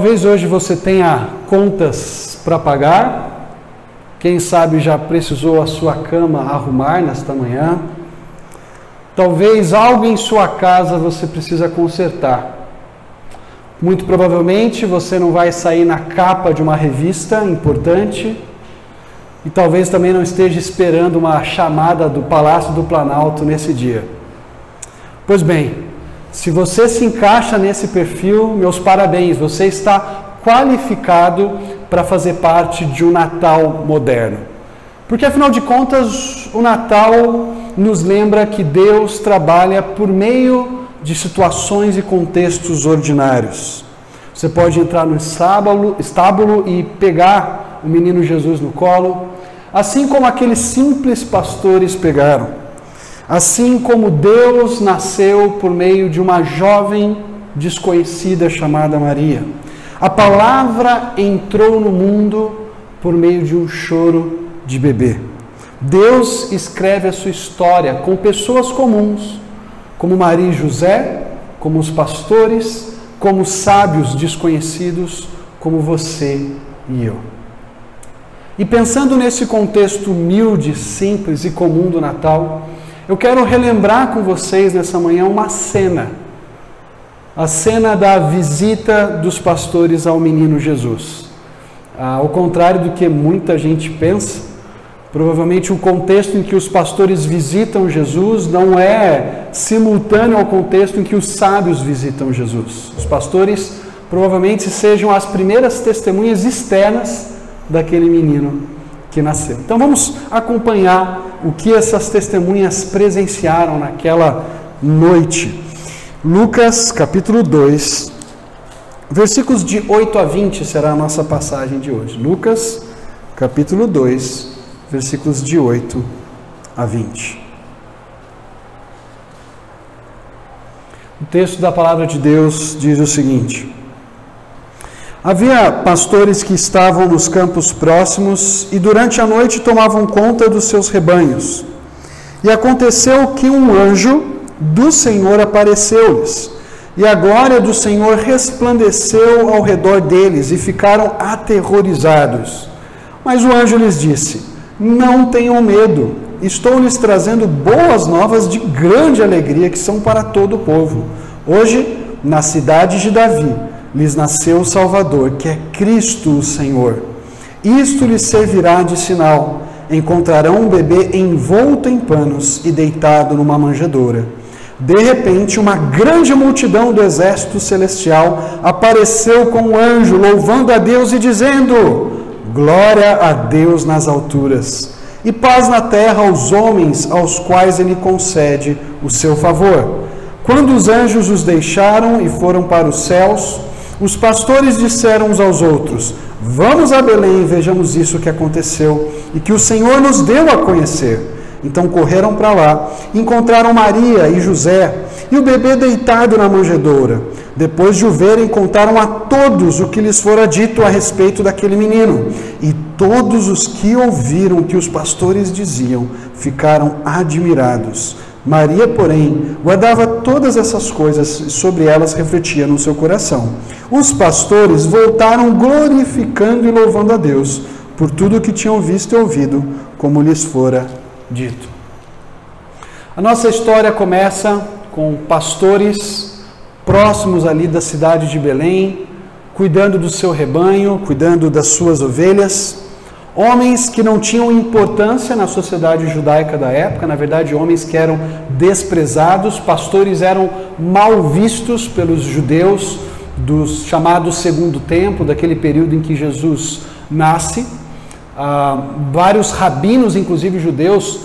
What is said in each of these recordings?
Talvez hoje você tenha contas para pagar, quem sabe já precisou a sua cama arrumar nesta manhã, talvez algo em sua casa você precisa consertar. Muito provavelmente você não vai sair na capa de uma revista importante e talvez também não esteja esperando uma chamada do Palácio do Planalto nesse dia. Pois bem, se você se encaixa nesse perfil, meus parabéns, você está qualificado para fazer parte de um Natal moderno. Porque afinal de contas, o Natal nos lembra que Deus trabalha por meio de situações e contextos ordinários. Você pode entrar no estábulo e pegar o menino Jesus no colo, assim como aqueles simples pastores pegaram. Assim como Deus nasceu por meio de uma jovem desconhecida chamada Maria. A palavra entrou no mundo por meio de um choro de bebê. Deus escreve a sua história com pessoas comuns, como Maria e José, como os pastores, como os sábios desconhecidos, como você e eu. E pensando nesse contexto humilde, simples e comum do Natal, eu quero relembrar com vocês nessa manhã uma cena. A cena da visita dos pastores ao menino Jesus. Ao contrário do que muita gente pensa, provavelmente o contexto em que os pastores visitam Jesus não é simultâneo ao contexto em que os sábios visitam Jesus. Os pastores provavelmente sejam as primeiras testemunhas externas daquele menino que nasceu. Então vamos acompanhar o que essas testemunhas presenciaram naquela noite. Lucas capítulo 2, versículos de 8 a 20 será a nossa passagem de hoje. Lucas capítulo 2, versículos de 8 a 20. O texto da palavra de Deus diz o seguinte: havia pastores que estavam nos campos próximos e durante a noite tomavam conta dos seus rebanhos. E aconteceu que um anjo do Senhor apareceu-lhes, e a glória do Senhor resplandeceu ao redor deles, e ficaram aterrorizados. Mas o anjo lhes disse: não tenham medo, estou lhes trazendo boas novas de grande alegria, que são para todo o povo. Hoje, na cidade de Davi, lhes nasceu o Salvador, que é Cristo o Senhor. Isto lhes servirá de sinal: encontrarão um bebê envolto em panos e deitado numa manjedoura. De repente, uma grande multidão do exército celestial apareceu com um anjo, louvando a Deus e dizendo: glória a Deus nas alturas, e paz na terra aos homens aos quais Ele concede o seu favor. Quando os anjos os deixaram e foram para os céus, os pastores disseram uns aos outros: vamos a Belém e vejamos isso que aconteceu e que o Senhor nos deu a conhecer. Então correram para lá, encontraram Maria e José e o bebê deitado na manjedoura. Depois de o verem, contaram a todos o que lhes fora dito a respeito daquele menino. E todos os que ouviram o que os pastores diziam ficaram admirados. Maria, porém, guardava todas essas coisas e sobre elas refletia no seu coração. Os pastores voltaram glorificando e louvando a Deus por tudo o que tinham visto e ouvido, como lhes fora dito. A nossa história começa com pastores próximos ali da cidade de Belém, cuidando do seu rebanho, cuidando das suas ovelhas. Homens que não tinham importância na sociedade judaica da época, na verdade homens que eram desprezados. Pastores eram mal vistos pelos judeus dos chamados Segundo Templo, daquele período em que Jesus nasce. Vários rabinos, inclusive judeus,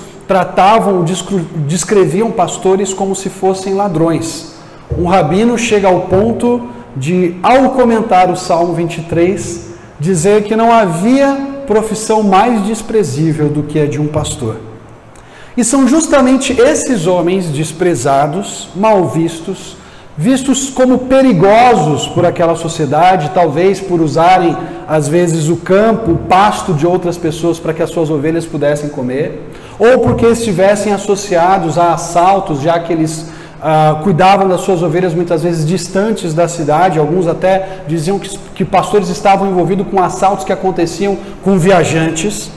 descreviam pastores como se fossem ladrões. Um rabino chega ao ponto de, ao comentar o Salmo 23, dizer que não havia profissão mais desprezível do que a de um pastor. E são justamente esses homens desprezados, mal vistos, vistos como perigosos por aquela sociedade, talvez por usarem, às vezes, o campo, o pasto de outras pessoas para que as suas ovelhas pudessem comer, ou porque estivessem associados a assaltos, já que eles cuidavam das suas ovelhas muitas vezes distantes da cidade. Alguns até diziam que pastores estavam envolvidos com assaltos que aconteciam com viajantes.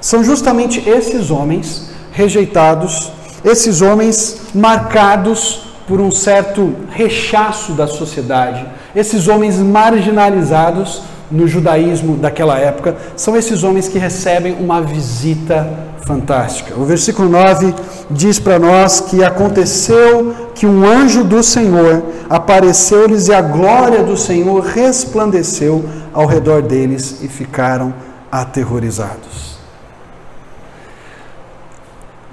São justamente esses homens rejeitados, esses homens marcados por um certo rechaço da sociedade, esses homens marginalizados no judaísmo daquela época, são esses homens que recebem uma visita fantástica. O versículo 9 diz para nós que aconteceu que um anjo do Senhor apareceu-lhes e a glória do Senhor resplandeceu ao redor deles e ficaram aterrorizados.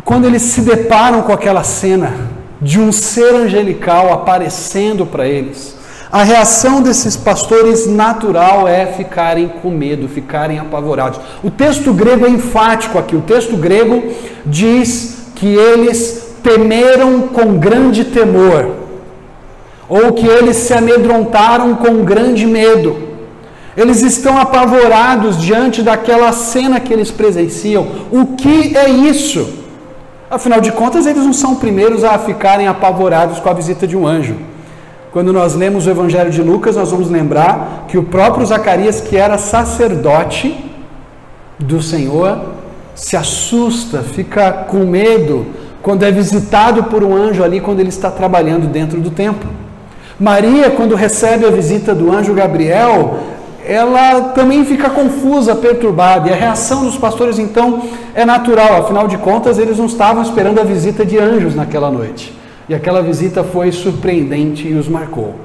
Quando eles se deparam com aquela cena de um ser angelical aparecendo para eles, a reação desses pastores natural é ficarem com medo, ficarem apavorados. O texto grego é enfático aqui. O texto grego diz que eles temeram com grande temor, ou que eles se amedrontaram com grande medo. Eles estão apavorados diante daquela cena que eles presenciam. O que é isso? Afinal de contas, eles não são primeiros a ficarem apavorados com a visita de um anjo. Quando nós lemos o Evangelho de Lucas, nós vamos lembrar que o próprio Zacarias, que era sacerdote do Senhor, se assusta, fica com medo quando é visitado por um anjo ali, quando ele está trabalhando dentro do templo. Maria, quando recebe a visita do anjo Gabriel, ela também fica confusa, perturbada, e a reação dos pastores então é natural. Afinal de contas, eles não estavam esperando a visita de anjos naquela noite. E aquela visita foi surpreendente e os marcou.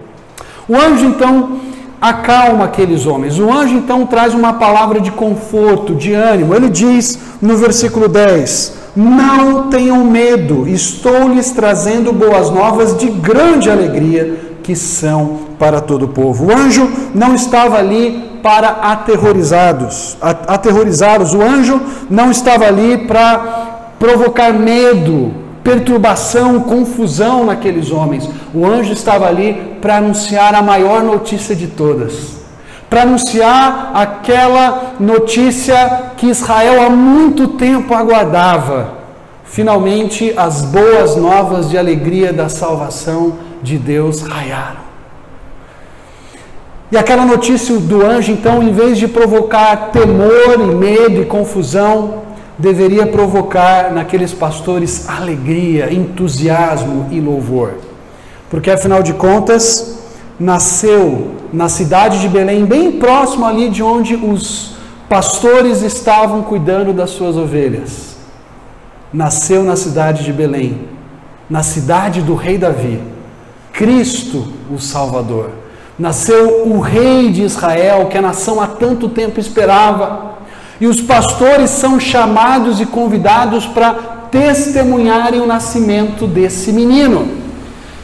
O anjo então acalma aqueles homens. O anjo então traz uma palavra de conforto, de ânimo. Ele diz no versículo 10: não tenham medo, estou lhes trazendo boas novas de grande alegria, que são para todo o povo. O anjo não estava ali para aterrorizá-los. O anjo não estava ali para provocar medo, perturbação, confusão naqueles homens. O anjo estava ali para anunciar a maior notícia de todas, para anunciar aquela notícia que Israel há muito tempo aguardava. Finalmente, as boas novas de alegria da salvação de Deus raiaram. E aquela notícia do anjo, então, em vez de provocar temor e medo e confusão, deveria provocar naqueles pastores alegria, entusiasmo e louvor. Porque, afinal de contas, nasceu na cidade de Belém, bem próximo ali de onde os pastores estavam cuidando das suas ovelhas. Nasceu na cidade de Belém, na cidade do rei Davi, Cristo, o Salvador. Nasceu o rei de Israel, que a nação há tanto tempo esperava. E os pastores são chamados e convidados para testemunharem o nascimento desse menino.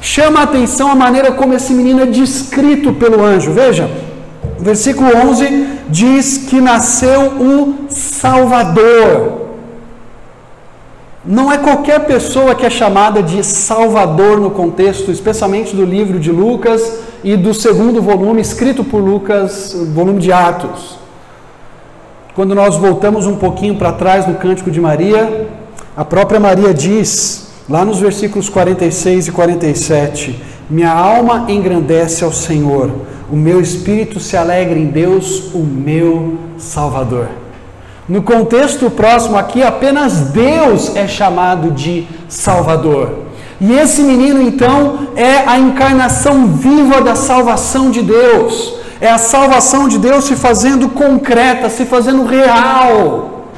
Chama a atenção a maneira como esse menino é descrito pelo anjo. Veja, o versículo 11 diz que nasceu o Salvador. Não é qualquer pessoa que é chamada de Salvador no contexto, especialmente do livro de Lucas e do segundo volume, escrito por Lucas, volume de Atos. Quando nós voltamos um pouquinho para trás no Cântico de Maria, a própria Maria diz, lá nos versículos 46 e 47, minha alma engrandece ao Senhor, o meu espírito se alegra em Deus, o meu Salvador. No contexto próximo aqui, apenas Deus é chamado de Salvador. E esse menino, então, é a encarnação viva da salvação de Deus. É a salvação de Deus se fazendo concreta, se fazendo real.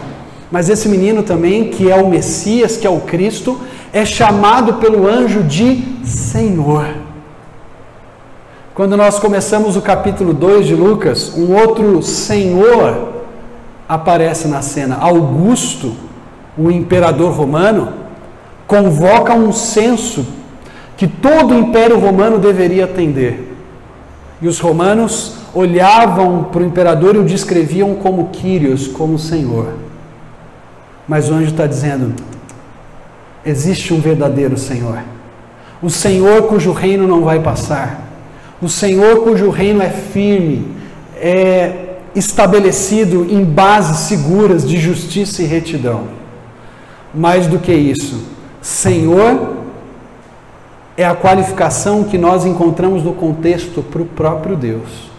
Mas esse menino também, que é o Messias, que é o Cristo, é chamado pelo anjo de Senhor. Quando nós começamos o capítulo 2 de Lucas, um outro Senhor aparece na cena. Augusto, o imperador romano, convoca um censo que todo o Império Romano deveria atender. E os romanos olhavam para o imperador e o descreviam como Kyrios, como Senhor. Mas o anjo está dizendo, existe um verdadeiro Senhor. O Senhor cujo reino não vai passar. O Senhor cujo reino é firme, é estabelecido em bases seguras de justiça e retidão. Mais do que isso, Senhor é a qualificação que nós encontramos no contexto para o próprio Deus.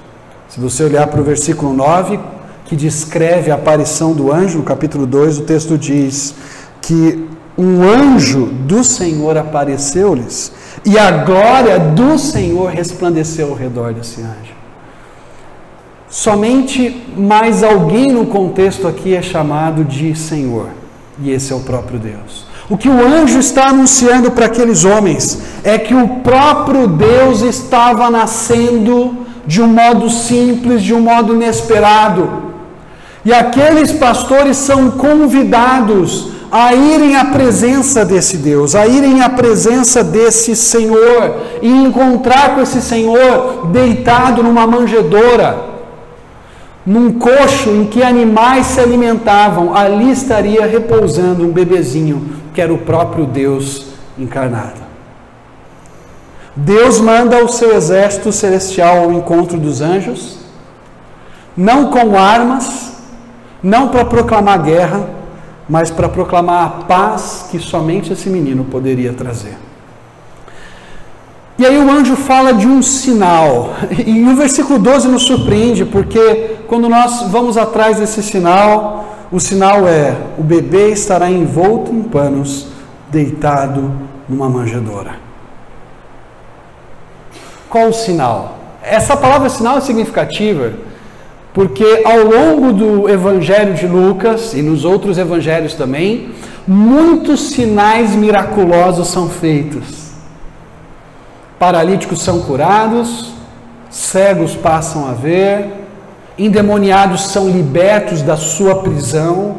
Se você olhar para o versículo 9, que descreve a aparição do anjo, no capítulo 2, o texto diz que um anjo do Senhor apareceu-lhes e a glória do Senhor resplandeceu ao redor desse anjo. Somente mais alguém no contexto aqui é chamado de Senhor, e esse é o próprio Deus. O que o anjo está anunciando para aqueles homens é que o próprio Deus estava nascendo de um modo simples, de um modo inesperado. E aqueles pastores são convidados a irem à presença desse Deus, a irem à presença desse Senhor e encontrar com esse Senhor deitado numa manjedoura, num coxo em que animais se alimentavam. Ali estaria repousando um bebezinho, que era o próprio Deus encarnado. Deus manda o seu exército celestial ao encontro dos anjos, não com armas, não para proclamar guerra, mas para proclamar a paz que somente esse menino poderia trazer. E aí o anjo fala de um sinal, e o versículo 12 nos surpreende, porque quando nós vamos atrás desse sinal, o sinal é: o bebê estará envolto em panos, deitado numa manjedoura. Qual o sinal? Essa palavra sinal é significativa, porque ao longo do evangelho de Lucas, e nos outros evangelhos também, muitos sinais miraculosos são feitos. Paralíticos são curados, cegos passam a ver, endemoniados são libertos da sua prisão,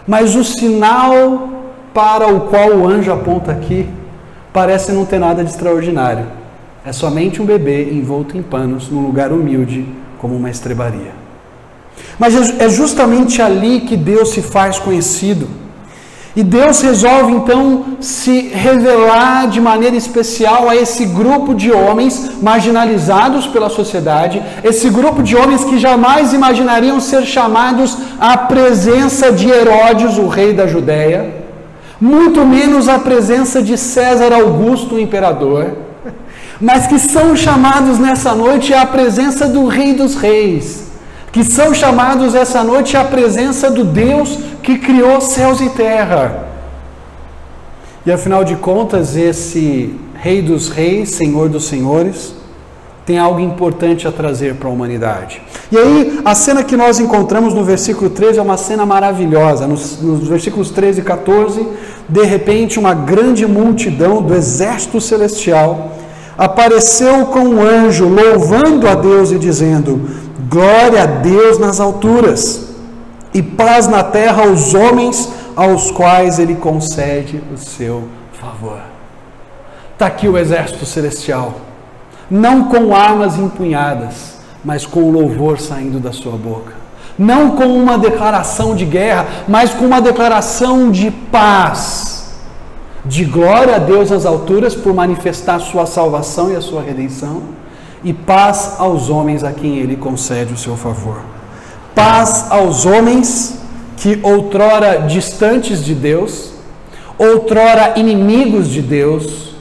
mas o sinal para o qual o anjo aponta aqui parece não ter nada de extraordinário. É somente um bebê envolto em panos num lugar humilde como uma estrebaria. Mas é justamente ali que Deus se faz conhecido. E Deus resolve então se revelar de maneira especial a esse grupo de homens marginalizados pela sociedade, esse grupo de homens que jamais imaginariam ser chamados à presença de Herodes, o rei da Judéia, muito menos à presença de César Augusto, o imperador, mas que são chamados nessa noite à presença do Rei dos Reis, que são chamados essa noite à presença do Deus que criou céus e terra. E afinal de contas, esse Rei dos Reis, Senhor dos Senhores, tem algo importante a trazer para a humanidade. E aí, a cena que nós encontramos no versículo 13 é uma cena maravilhosa. Nos versículos 13 e 14, de repente, uma grande multidão do exército celestial apareceu com um anjo, louvando a Deus e dizendo: glória a Deus nas alturas, e paz na terra aos homens aos quais Ele concede o seu favor. Está aqui o exército celestial, não com armas empunhadas, mas com louvor saindo da sua boca. Não com uma declaração de guerra, mas com uma declaração de paz. De glória a Deus nas alturas por manifestar a sua salvação e a sua redenção, e paz aos homens a quem Ele concede o seu favor. Paz aos homens que outrora distantes de Deus, outrora inimigos de Deus,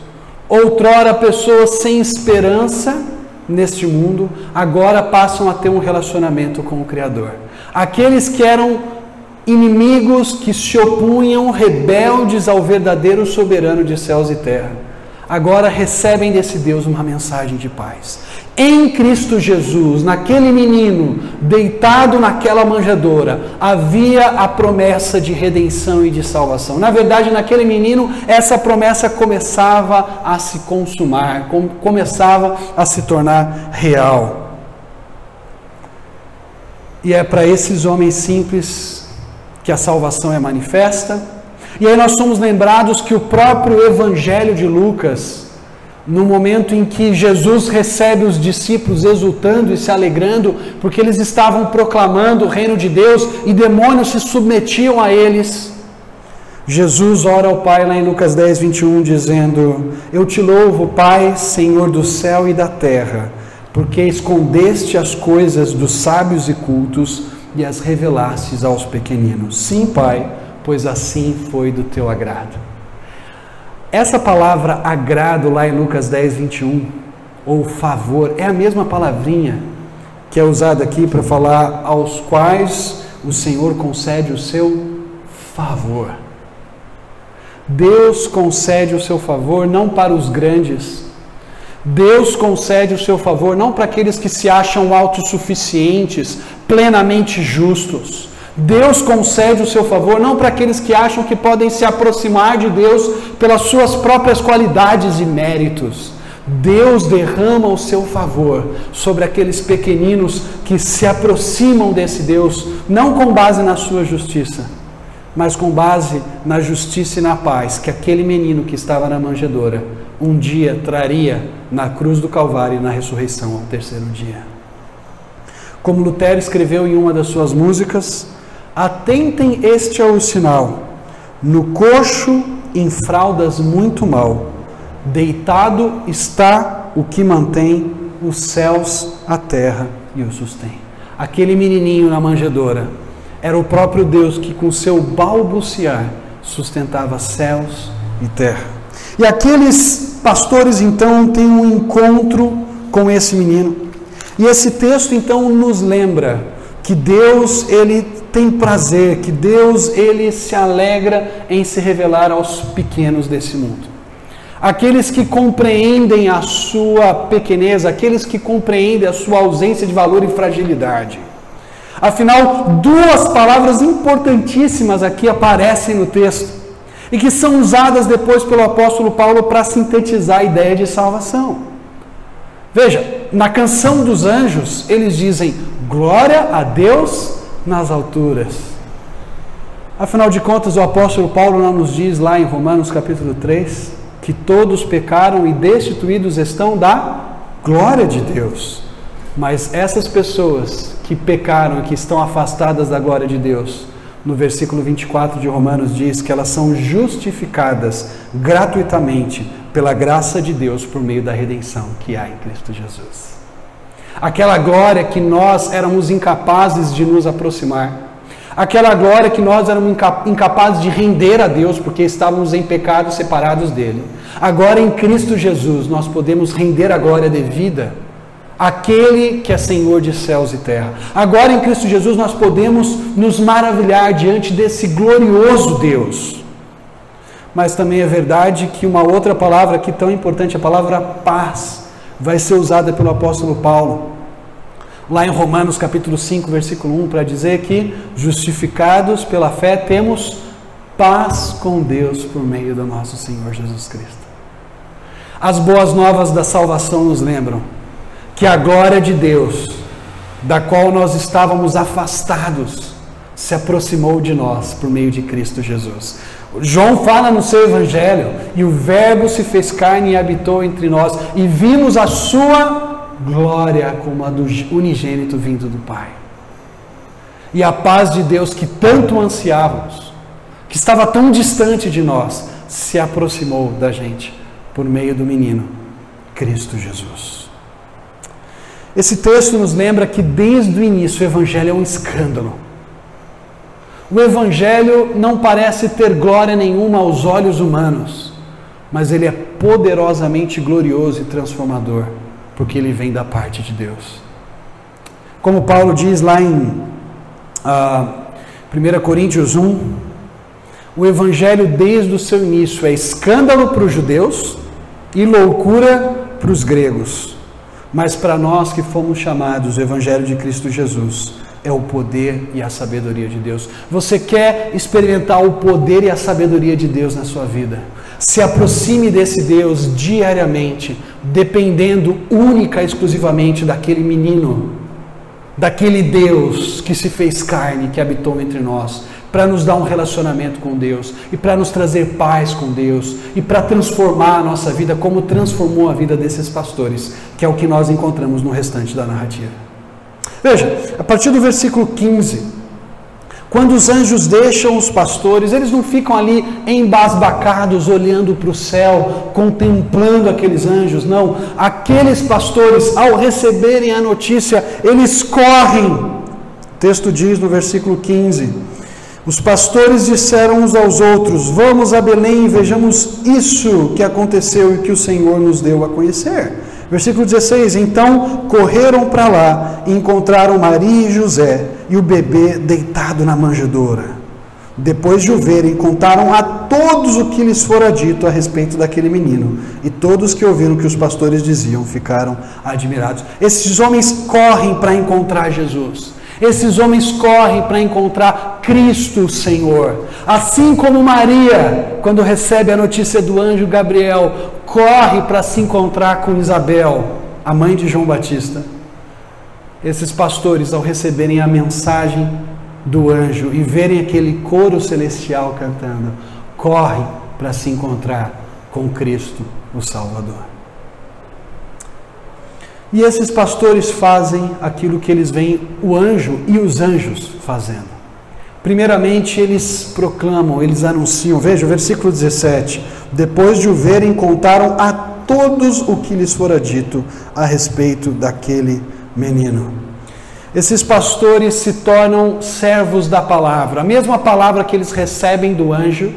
outrora pessoas sem esperança neste mundo, agora passam a ter um relacionamento com o Criador. Aqueles que eram inimigos, que se opunham, rebeldes ao verdadeiro soberano de céus e terra, agora recebem desse Deus uma mensagem de paz. Em Cristo Jesus, naquele menino, deitado naquela manjedoura, havia a promessa de redenção e de salvação. Na verdade, naquele menino, essa promessa começava a se consumar, começava a se tornar real. E é para esses homens simples que a salvação é manifesta. E aí nós somos lembrados que o próprio Evangelho de Lucas, no momento em que Jesus recebe os discípulos exultando e se alegrando, porque eles estavam proclamando o reino de Deus e demônios se submetiam a eles, Jesus ora ao Pai lá em Lucas 10, 21, dizendo: eu te louvo, Pai, Senhor do céu e da terra, porque escondeste as coisas dos sábios e cultos e as revelastes aos pequeninos. Sim, Pai, pois assim foi do teu agrado. Essa palavra agrado lá em Lucas 10, 21, ou favor, é a mesma palavrinha que é usada aqui para falar aos quais o Senhor concede o seu favor. Deus concede o seu favor não para os grandes. Deus concede o seu favor não para aqueles que se acham autossuficientes, plenamente justos. Deus concede o seu favor não para aqueles que acham que podem se aproximar de Deus pelas suas próprias qualidades e méritos. Deus derrama o seu favor sobre aqueles pequeninos que se aproximam desse Deus, não com base na sua justiça, mas com base na justiça e na paz que aquele menino que estava na manjedoura um dia traria na cruz do Calvário e na ressurreição ao terceiro dia. Como Lutero escreveu em uma das suas músicas, atentem, este é o sinal, no coxo em fraldas muito mal, deitado está o que mantém os céus, a terra e o sustém. Aquele menininho na manjedoura era o próprio Deus que com seu balbuciar sustentava céus e terra. E aqueles pastores então têm um encontro com esse menino. E esse texto então nos lembra que Deus, ele tem prazer, que Deus, ele se alegra em se revelar aos pequenos desse mundo. Aqueles que compreendem a sua pequenez, aqueles que compreendem a sua ausência de valor e fragilidade. Afinal, duas palavras importantíssimas aqui aparecem no texto e que são usadas depois pelo apóstolo Paulo para sintetizar a ideia de salvação. Veja, na canção dos anjos, eles dizem, glória a Deus nas alturas. Afinal de contas, o apóstolo Paulo não nos diz lá em Romanos capítulo 3, que todos pecaram e destituídos estão da glória de Deus. Mas essas pessoas que pecaram e que estão afastadas da glória de Deus, no versículo 24 de Romanos diz que elas são justificadas gratuitamente pela graça de Deus por meio da redenção que há em Cristo Jesus. Aquela glória que nós éramos incapazes de nos aproximar, aquela glória que nós éramos incapazes de render a Deus porque estávamos em pecado separados dele. Agora em Cristo Jesus nós podemos render a glória devida àquele que é Senhor de céus e terra. Agora em Cristo Jesus nós podemos nos maravilhar diante desse glorioso Deus. Mas também é verdade que uma outra palavra aqui tão importante, a palavra paz, vai ser usada pelo apóstolo Paulo lá em Romanos capítulo 5, versículo 1, para dizer que justificados pela fé temos paz com Deus por meio do nosso Senhor Jesus Cristo. As boas novas da salvação nos lembram que a glória de Deus, da qual nós estávamos afastados, se aproximou de nós por meio de Cristo Jesus. João fala no seu evangelho, e o verbo se fez carne e habitou entre nós, e vimos a sua glória como a do unigênito vindo do Pai. E a paz de Deus que tanto ansiávamos, que estava tão distante de nós, se aproximou da gente por meio do menino Cristo Jesus. Esse texto nos lembra que desde o início o evangelho é um escândalo. O evangelho não parece ter glória nenhuma aos olhos humanos, mas ele é poderosamente glorioso e transformador, porque ele vem da parte de Deus. Como Paulo diz lá em 1 Coríntios 1, o evangelho desde o seu início é escândalo para os judeus e loucura para os gregos. Mas para nós que fomos chamados, o evangelho de Cristo Jesus é o poder e a sabedoria de Deus. Você quer experimentar o poder e a sabedoria de Deus na sua vida? Se aproxime desse Deus diariamente, dependendo única e exclusivamente daquele menino, daquele Deus que se fez carne, que habitou entre nós, para nos dar um relacionamento com Deus, e para nos trazer paz com Deus, e para transformar a nossa vida como transformou a vida desses pastores, que é o que nós encontramos no restante da narrativa. Veja, a partir do versículo 15, quando os anjos deixam os pastores, eles não ficam ali embasbacados, olhando para o céu, contemplando aqueles anjos, não. Aqueles pastores, ao receberem a notícia, eles correm. O texto diz no versículo 15, Os pastores disseram uns aos outros: vamos a Belém e vejamos isso que aconteceu e que o Senhor nos deu a conhecer. Versículo 16: então correram para lá e encontraram Maria e José e o bebê deitado na manjedoura. Depois de o verem, contaram a todos o que lhes fora dito a respeito daquele menino. E todos que ouviram o que os pastores diziam ficaram admirados. Esses homens correm para encontrar Jesus. Esses homens correm para encontrar Cristo, o Senhor. Assim como Maria, quando recebe a notícia do anjo Gabriel, corre para se encontrar com Isabel, a mãe de João Batista. Esses pastores, ao receberem a mensagem do anjo e verem aquele coro celestial cantando, correm para se encontrar com Cristo, o Salvador. E esses pastores fazem aquilo que eles veem o anjo e os anjos fazendo. Primeiramente, eles proclamam, eles anunciam. Veja o versículo 17. Depois de o verem, contaram a todos o que lhes fora dito a respeito daquele menino. Esses pastores se tornam servos da palavra. A mesma palavra que eles recebem do anjo,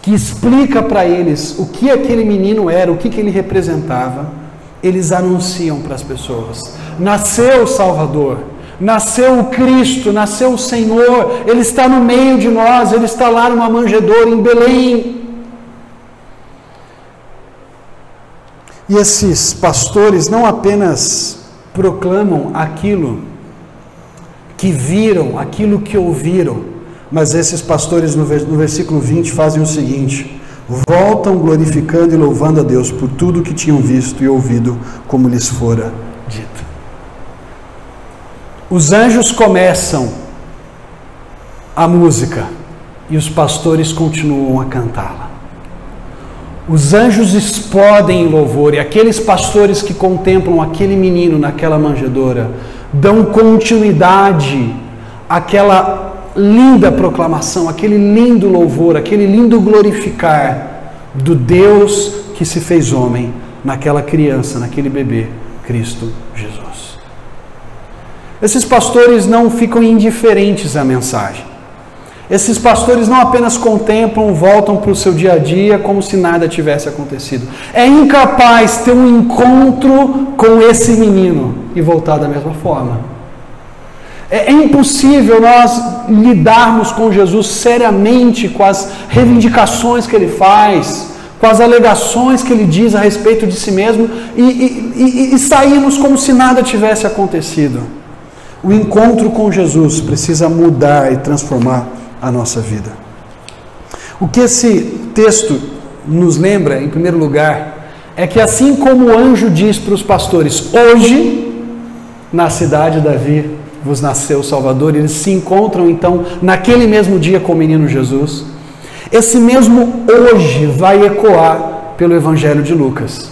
que explica para eles o que aquele menino era, o que ele representava, eles anunciam para as pessoas. Nasceu o Salvador, nasceu o Cristo, nasceu o Senhor, Ele está no meio de nós, Ele está lá numa manjedoura em Belém. E esses pastores não apenas proclamam aquilo que viram, aquilo que ouviram, mas esses pastores no versículo 20 fazem o seguinte: voltam glorificando e louvando a Deus por tudo que tinham visto e ouvido, como lhes fora dito. Os anjos começam a música e os pastores continuam a cantá-la. Os anjos explodem em louvor e aqueles pastores que contemplam aquele menino naquela manjedoura dão continuidade àquela linda proclamação, aquele lindo louvor, aquele lindo glorificar do Deus que se fez homem naquela criança, naquele bebê, Cristo Jesus. Esses pastores não ficam indiferentes à mensagem. Esses pastores não apenas contemplam, voltam para o seu dia a dia como se nada tivesse acontecido. É incapaz ter um encontro com esse menino e voltar da mesma forma. É impossível nós lidarmos com Jesus seriamente com as reivindicações que ele faz, com as alegações que ele diz a respeito de si mesmo e sairmos como se nada tivesse acontecido. O encontro com Jesus precisa mudar e transformar a nossa vida. O que esse texto nos lembra, em primeiro lugar, é que assim como o anjo diz para os pastores: hoje, na cidade de Davi, vos nasceu o Salvador, eles se encontram então naquele mesmo dia com o menino Jesus. Esse mesmo hoje vai ecoar pelo Evangelho de Lucas.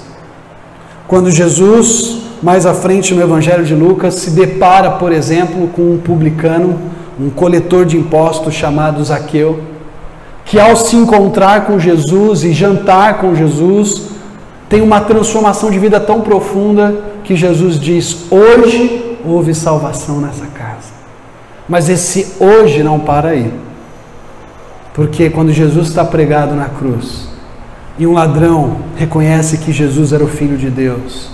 Quando Jesus, mais à frente no Evangelho de Lucas, se depara, por exemplo, com um publicano, um coletor de impostos chamado Zaqueu, que ao se encontrar com Jesus e jantar com Jesus, tem uma transformação de vida tão profunda que Jesus diz: hoje houve salvação nessa casa. Mas esse hoje não para aí. Porque quando Jesus está pregado na cruz e um ladrão reconhece que Jesus era o Filho de Deus,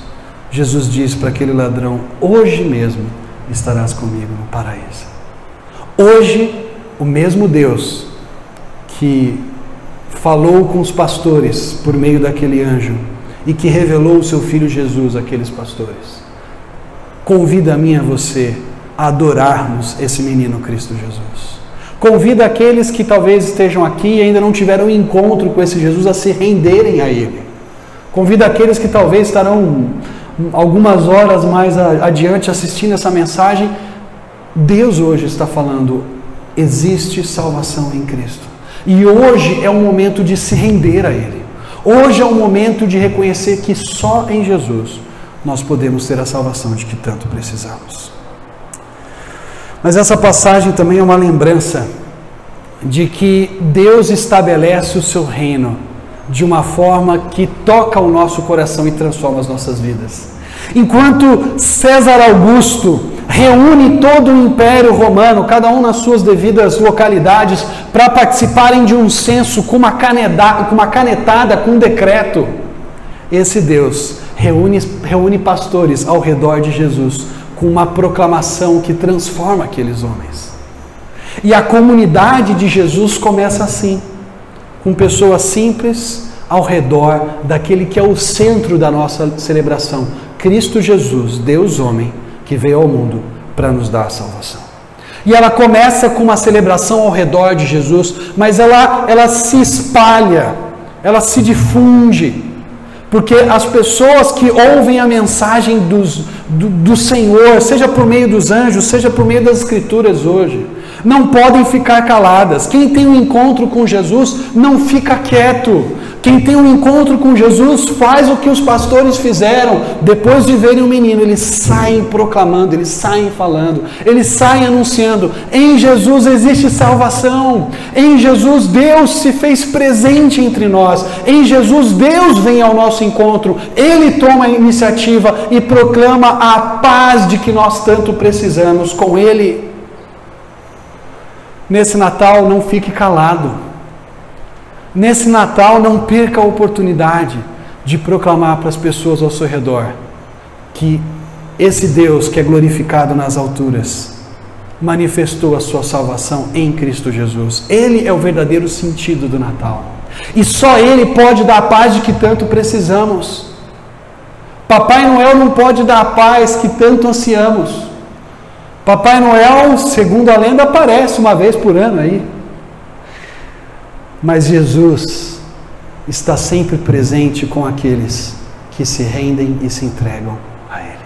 Jesus diz para aquele ladrão: hoje mesmo estarás comigo no paraíso. Hoje, o mesmo Deus que falou com os pastores por meio daquele anjo e que revelou o seu Filho Jesus àqueles pastores, convida a mim e a você a adorarmos esse menino Cristo Jesus. Convida aqueles que talvez estejam aqui e ainda não tiveram um encontro com esse Jesus a se renderem a Ele. Convida aqueles que talvez estarão algumas horas mais adiante assistindo essa mensagem. Deus hoje está falando: existe salvação em Cristo. E hoje é o momento de se render a Ele. Hoje é o momento de reconhecer que só em Jesus nós podemos ter a salvação de que tanto precisamos. Mas essa passagem também é uma lembrança de que Deus estabelece o seu reino de uma forma que toca o nosso coração e transforma as nossas vidas. Enquanto César Augusto reúne todo o Império Romano, cada um nas suas devidas localidades, para participarem de um censo com uma canetada, com um decreto. Esse Deus reúne pastores ao redor de Jesus, com uma proclamação que transforma aqueles homens. E a comunidade de Jesus começa assim, com pessoas simples ao redor daquele que é o centro da nossa celebração, Cristo Jesus, Deus homem, que veio ao mundo para nos dar a salvação. E ela começa com uma celebração ao redor de Jesus, mas ela se espalha, ela se difunde, porque as pessoas que ouvem a mensagem do Senhor, seja por meio dos anjos, seja por meio das Escrituras hoje, não podem ficar caladas. Quem tem um encontro com Jesus não fica quieto. Quem tem um encontro com Jesus faz o que os pastores fizeram. Depois de verem o menino, eles saem proclamando, eles saem falando, eles saem anunciando: em Jesus existe salvação, em Jesus Deus se fez presente entre nós, em Jesus Deus vem ao nosso encontro, Ele toma a iniciativa e proclama a paz de que nós tanto precisamos com Ele. Nesse Natal, não fique calado. Nesse Natal, não perca a oportunidade de proclamar para as pessoas ao seu redor que esse Deus que é glorificado nas alturas manifestou a sua salvação em Cristo Jesus. Ele é o verdadeiro sentido do Natal. E só Ele pode dar a paz de que tanto precisamos. Papai Noel não pode dar a paz que tanto ansiamos. Papai Noel, segundo a lenda, aparece uma vez por ano aí. Mas Jesus está sempre presente com aqueles que se rendem e se entregam a Ele.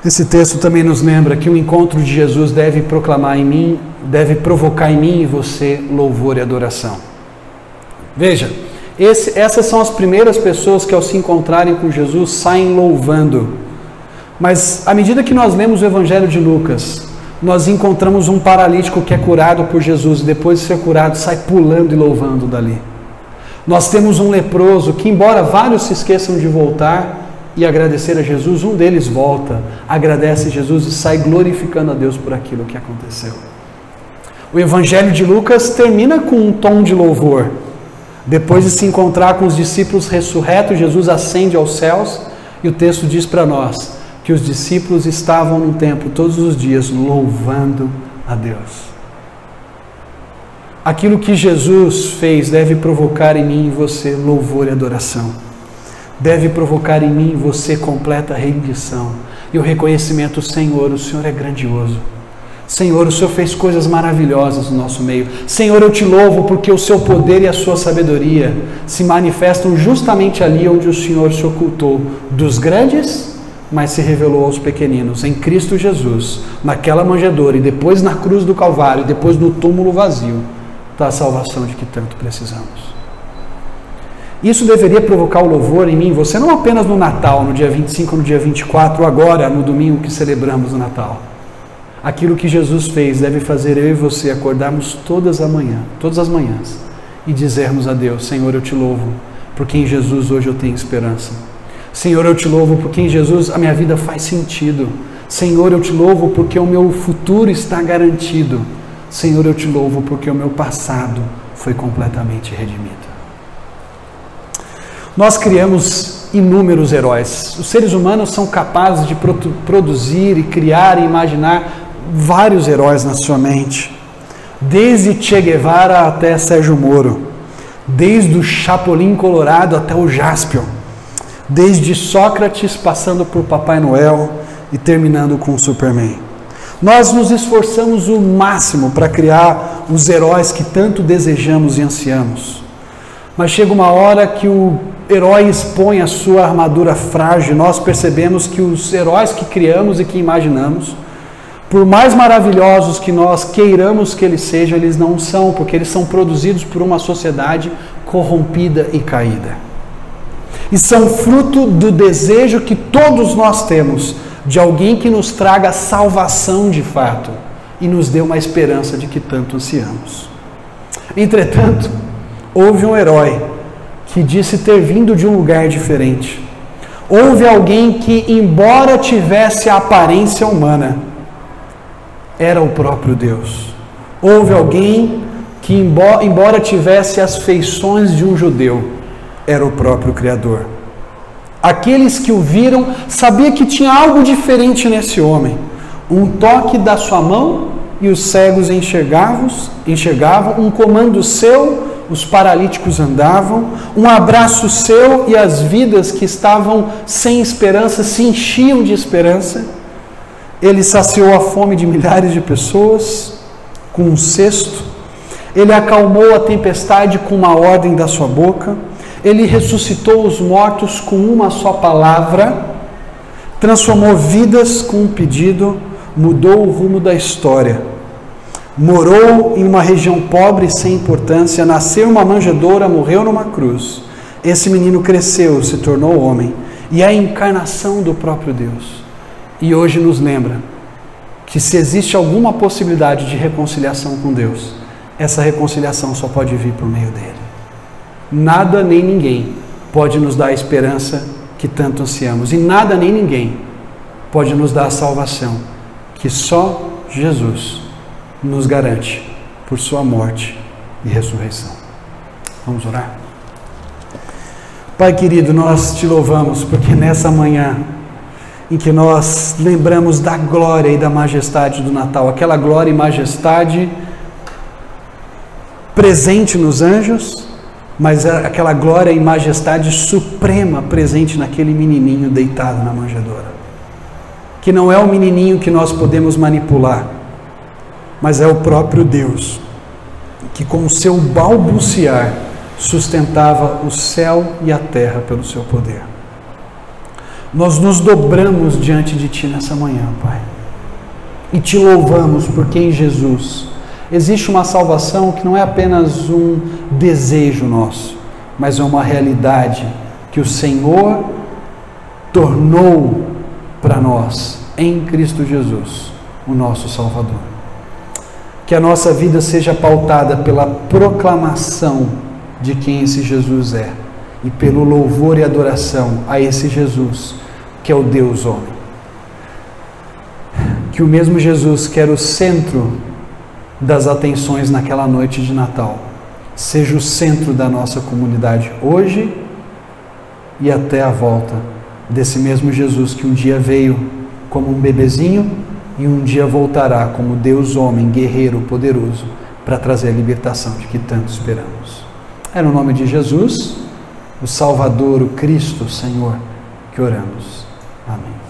Esse texto também nos lembra que o encontro de Jesus deve provocar em mim e você louvor e adoração. Veja, essas são as primeiras pessoas que ao se encontrarem com Jesus saem louvando. Mas à medida que nós lemos o Evangelho de Lucas, nós encontramos um paralítico que é curado por Jesus e depois de ser curado sai pulando e louvando dali. Nós temos um leproso que, embora vários se esqueçam de voltar e agradecer a Jesus, um deles volta, agradece a Jesus e sai glorificando a Deus por aquilo que aconteceu. O Evangelho de Lucas termina com um tom de louvor. Depois de se encontrar com os discípulos ressurretos, Jesus ascende aos céus e o texto diz para nós que os discípulos estavam no templo todos os dias louvando a Deus. Aquilo que Jesus fez deve provocar em mim e você louvor e adoração. Deve provocar em mim e você completa rendição e o reconhecimento: Senhor, o Senhor é grandioso. Senhor, o Senhor fez coisas maravilhosas no nosso meio. Senhor, eu te louvo porque o seu poder e a sua sabedoria se manifestam justamente ali onde o Senhor se ocultou dos grandes, mas se revelou aos pequeninos, em Cristo Jesus, naquela manjedoura, e depois na cruz do Calvário, e depois no túmulo vazio, está a salvação de que tanto precisamos. Isso deveria provocar o louvor em mim, você, não apenas no Natal, no dia 25, no dia 24, ou agora, no domingo que celebramos o Natal. Aquilo que Jesus fez deve fazer eu e você acordarmos todas as manhãs, e dizermos a Deus: Senhor, eu te louvo, porque em Jesus hoje eu tenho esperança. Senhor, eu te louvo porque em Jesus a minha vida faz sentido. Senhor, eu te louvo porque o meu futuro está garantido. Senhor, eu te louvo porque o meu passado foi completamente redimido. Nós criamos inúmeros heróis. Os seres humanos são capazes de produzir e criar e imaginar vários heróis na sua mente. Desde Che Guevara até Sérgio Moro. Desde o Chapolin Colorado até o Jaspion. Desde Sócrates, passando por Papai Noel e terminando com o Superman. Nós nos esforçamos o máximo para criar os heróis que tanto desejamos e ansiamos. Mas chega uma hora que o herói expõe a sua armadura frágil. Nós percebemos que os heróis que criamos e que imaginamos, por mais maravilhosos que nós queiramos que eles sejam, eles não são, porque eles são produzidos por uma sociedade corrompida e caída. E são fruto do desejo que todos nós temos de alguém que nos traga salvação de fato e nos dê uma esperança de que tanto ansiamos. Entretanto, houve um herói que disse ter vindo de um lugar diferente. Houve alguém que, embora tivesse a aparência humana, era o próprio Deus. Houve alguém que, embora tivesse as feições de um judeu, era o próprio Criador. Aqueles que o viram sabiam que tinha algo diferente nesse homem. Um toque da sua mão e os cegos enxergavam, um comando seu, os paralíticos andavam, um abraço seu e as vidas que estavam sem esperança se enchiam de esperança. Ele saciou a fome de milhares de pessoas com um cesto. Ele acalmou a tempestade com uma ordem da sua boca. Ele ressuscitou os mortos com uma só palavra. Transformou vidas com um pedido. Mudou o rumo da história. Morou em uma região pobre e sem importância. Nasceu em uma manjedoura, morreu numa cruz. Esse menino cresceu, se tornou homem. E é a encarnação do próprio Deus. E hoje nos lembra que se existe alguma possibilidade de reconciliação com Deus, essa reconciliação só pode vir por meio dele. Nada nem ninguém pode nos dar a esperança que tanto ansiamos. E nada nem ninguém pode nos dar a salvação que só Jesus nos garante por sua morte e ressurreição. Vamos orar? Pai querido, nós te louvamos porque nessa manhã em que nós lembramos da glória e da majestade do Natal, aquela glória e majestade presente nos anjos, mas aquela glória e majestade suprema presente naquele menininho deitado na manjedoura, que não é o menininho que nós podemos manipular, mas é o próprio Deus, que com o seu balbuciar sustentava o céu e a terra pelo seu poder. Nós nos dobramos diante de Ti nessa manhã, Pai, e Te louvamos porque em Jesus existe uma salvação que não é apenas um desejo nosso, mas é uma realidade que o Senhor tornou para nós em Cristo Jesus, o nosso Salvador. Que a nossa vida seja pautada pela proclamação de quem esse Jesus é e pelo louvor e adoração a esse Jesus, que é o Deus homem. Que o mesmo Jesus, que era o centro das atenções naquela noite de Natal, seja o centro da nossa comunidade hoje e até a volta desse mesmo Jesus que um dia veio como um bebezinho e um dia voltará como Deus homem, guerreiro, poderoso, para trazer a libertação de que tanto esperamos. É no nome de Jesus, o Salvador, o Cristo, o Senhor, que oramos. Amém.